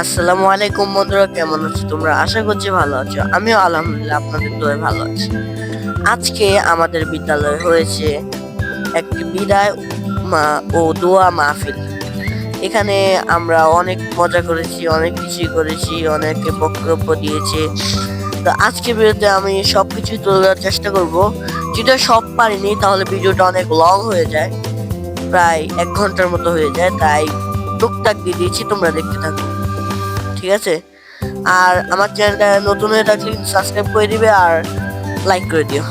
আসসালামু আলাইকুম বন্ধুরা, কেমন আছো তোমরা? আশা করছি ভালো আছো। আমিও আলহামদুলিল্লাহ আপনাদের দোয়ায় ভালো আছি। আজকে আমাদের বিদ্যালয়ে হয়েছে একটি বিদায় ও দোয়া মাহফিল। এখানে আমরা অনেক মজা করেছি, অনেক কিছুই করেছি, অনেকে বক্তব্য দিয়েছে। তো আজকে ভিডিওতে আমি সবকিছু তুলে ধরার চেষ্টা করব। যদি সব পারিনি তাহলে ভিডিওটা অনেক লং হয়ে যায়, প্রায় 1 ঘন্টার মতো হয়ে যায়। তাই টুকটাক দিয়ে দিয়েছি, তোমরা দেখতে থাকো, ঠিক আছে? আর আমার চ্যানেলটা নতুন হয়ে থাকলে সাবস্ক্রাইব করে দিবে আর লাইক করে দিও।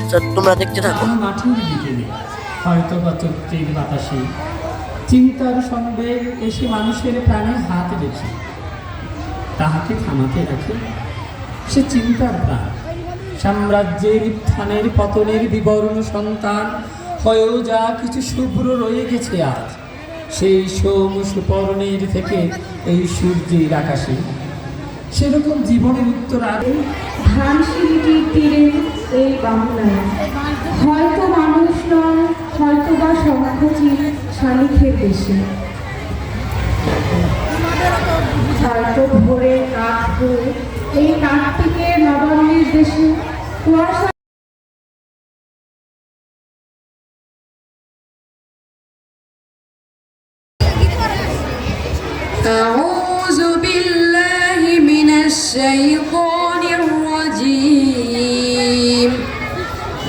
তো তোমরা দেখতে থাকো। মাটির বিকেলে হয়তো বা চৈত্রের বাতাসে চিন্তার সঙ্গে এসে মানুষের প্রাণে হাত রেখে তাহাকে থামাতে রাখে সে চিন্তার প্রাণ। সাম্রাজ্যের উত্থানের পতনের বিবর্ণ সন্তান হয়েও যা কিছু শুভ্র রয়ে গেছে আজ, সেই সোম সুপর্ণের থেকে এই সূর্যের আকাশে সেরকম জীবনের উত্তর আগে ধানসিঁড়িটির তীরে এই বাংলায় হয়তো মানুষ নয়, হয়তো বা শঙ্খচিল শালিখের দেশে, হয়তো ভোরে কাঠ হয়ে এই কাঠটিকে নবান্নের দেশে কুয়াশা। أعوذ بالله من الشيطان الرجيم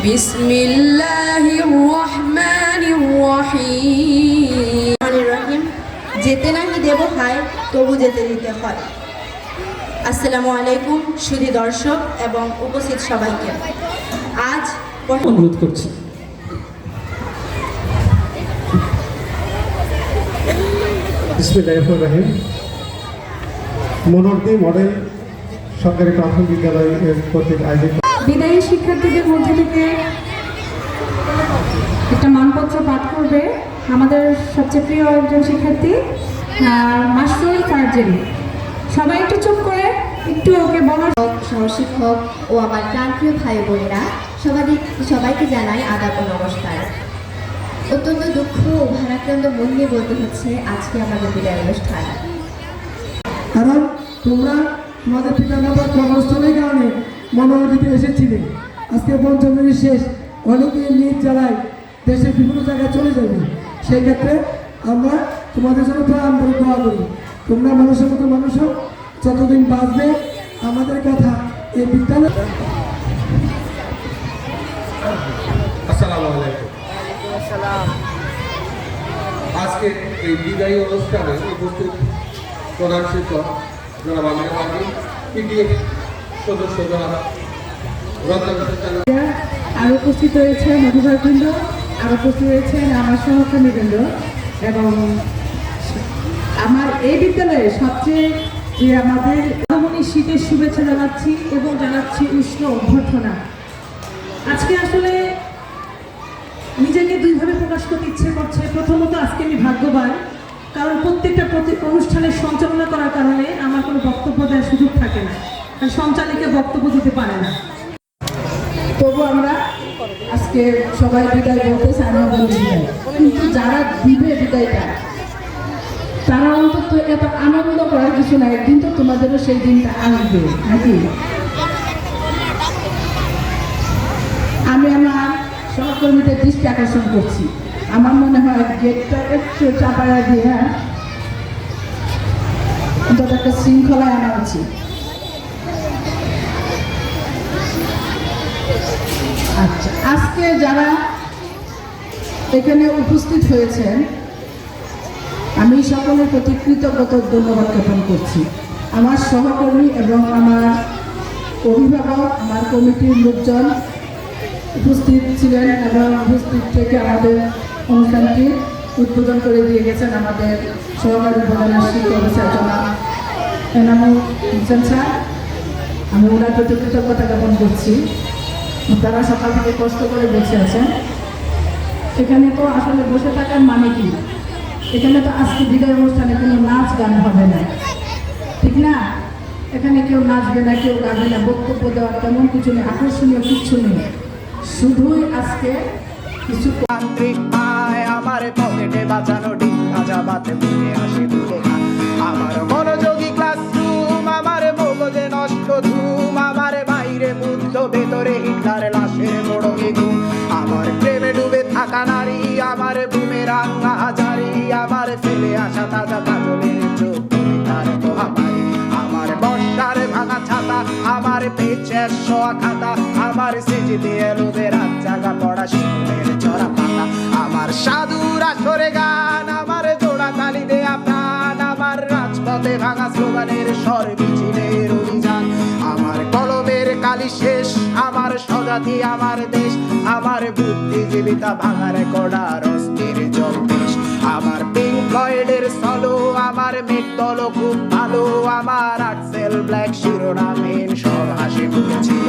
بسم الله الرحمن الرحيم যেতে নাহি দেব হায়, তবু যেতে দিতে হয়। আসসালামু আলাইকুম সুধী দর্শক এবং উপস্থিত সবাইকে আজ অনুরোধ করছি। বিসমিল্লাহির রহিম। মনোরদি মডেল সরকারি প্রাথমিক বিদ্যালয়ের কর্তৃক আয়োজিত বিদায়ী শিক্ষার্থীদের মধ্যে থেকে একটা মানপত্র পাঠ করবে আমাদের সবচেয়ে প্রিয় একজন শিক্ষার্থী মাসরুল ফারজানি। সবাই একটু চুপ করে একটু ওকে বলার। সহশিক্ষক ও আমার প্রাণপ্রিয় ভাই বোনেরা সবাইকে জানাই আদাব ও নমস্কার। অত্যন্ত দুঃখ ও ভারাক্রান্ত মন নিয়ে বলতে হচ্ছে আজকে আমাদের বিদায় অনুষ্ঠান। কারণ তোমরা তোমাদের পিতামাতার কর্মস্থলের কারণে মনোনদিতে এসেছিলে। আজকে পঞ্চমের শেষ, অনেকে নিজ জেলায় দেশের বিভিন্ন জায়গায় চলে যাবে। সেই ক্ষেত্রে আমরা তোমাদের জন্য প্রাণ করে দোয়া করি। তোমরা মানুষের মতো মানুষ হোক, যতদিন বাঁচবে আমাদের কথা এই বিদ্যালয়। আসসালামু আলাইকুম। আজকে এই বিদায়ী অনুষ্ঠানে উপস্থিত প্রধান শিক্ষক জনাব আমির হাকিম, পিটিএ সদস্য জনাব আর উপস্থিত রয়েছে মধুভাববৃন্দ, আর উপস্থিত রয়েছেন আমার সহকর্মীবৃন্দ এবং আমার এই বিদ্যালয়ে সবচেয়ে যে আমাদের আগমনী শীতের শুভেচ্ছা জানাচ্ছি এবং জানাচ্ছি উষ্ণ অভ্যর্থনা। আজকে আসলে নিজেকে দুইভাবে প্রকাশ করতে ইচ্ছে করছে। প্রথমত আজকে আমি ভাগ্যবান, কারণ প্রত্যেকটা অনুষ্ঠানের সঞ্চালনা করার কারণে আমার কোনো বক্তব্য দেওয়ার সুযোগ থাকে না, কারণ সঞ্চালিকা বক্তব্য দিতে পারে না। তবু আমরা আজকে সবাই বিদায় বলতে চাই, কিন্তু যারা দিবে বিদায়টা তারা অন্তত এত আনন্দ করার কিছু না। একদিন তো তোমাদেরও সেই দিনটা আসবে নাকি? আমি আমার সহকর্মীদের দৃষ্টি আকর্ষণ করছি। আমার মনে হয় গেটটা একটু চাপায়া দিয়ে অন্তত একটা শৃঙ্খলায় আনা উচিত। আচ্ছা, আজকে যারা এখানে উপস্থিত হয়েছেন আমি সকলের প্রতি কৃতজ্ঞতা ধন্যবাদ জ্ঞাপন করছি। আমার সহকর্মী এবং আমার অভিভাবক, আমার কমিটির লোকজন উপস্থিত ছিলেন এবং উপস্থিত থেকে আমাদের অনুষ্ঠানটি উদ্বোধন করে দিয়ে গেছেন আমাদের সহকারী প্রধান শিক্ষক অফিসার জনাব এনামুল হোসেন স্যার। আমি ওনার প্রতি কৃতজ্ঞতা জ্ঞাপন করছি। তারা সকাল থেকে কষ্ট করে বসে আছেন। এখানে তো আসলে বসে থাকার মানে কি? এখানে তো আজকে বিদায় অনুষ্ঠানে কোনো নাচ গান হবে না, ঠিক না? এখানে কেউ নাচবে না, কেউ গাবে না, বক্তব্য দেওয়ার তেমন কিছু নেই, আকর্ষণীয় কিছু নেই। শুধুই আজকে কিছু আমার পকেটে বাঁচানো ডিম ভাজা বাতে বুকে আসি আমার মনোযোগী ক্লাস আমার লাশের মোড়কে ঘুম, আমার প্রেমে ডুবে থাকা নারী, আমার বুমেরাং হাজারি, আমার ফেলে আসা তাজা কাজলের চোখ, তুমি তার মহামারী। আমার বর্ষার ভাঙা ছাতা, আমার পেচের শোয়া খাতা, আমার সেজে দিয়ে লোদের রাত জাগা পড়া শিশুদের চড়া পাতা, আমার সাধুরা সরে গান, আমার জোড়া তালি দেয়া প্রাণ, আমার রাজপথে ভাঙা স্লোগানের স্বর মিছিলের অভিযান, আমার কলমের কালি শেষ, আমার স্বজাতি আমার দেশ, আমার বুদ্ধিজীবিতা ভাঙার কড়ার অস্থির জলদেশ, আমার পিঙ্ক ফ্লয়েডের সলো, আমার মেট্টলো খুব ভালো, আমার আর্টসেল ব্ল্যাক শিরোনামহীন সব হাসি মুখে ছিল।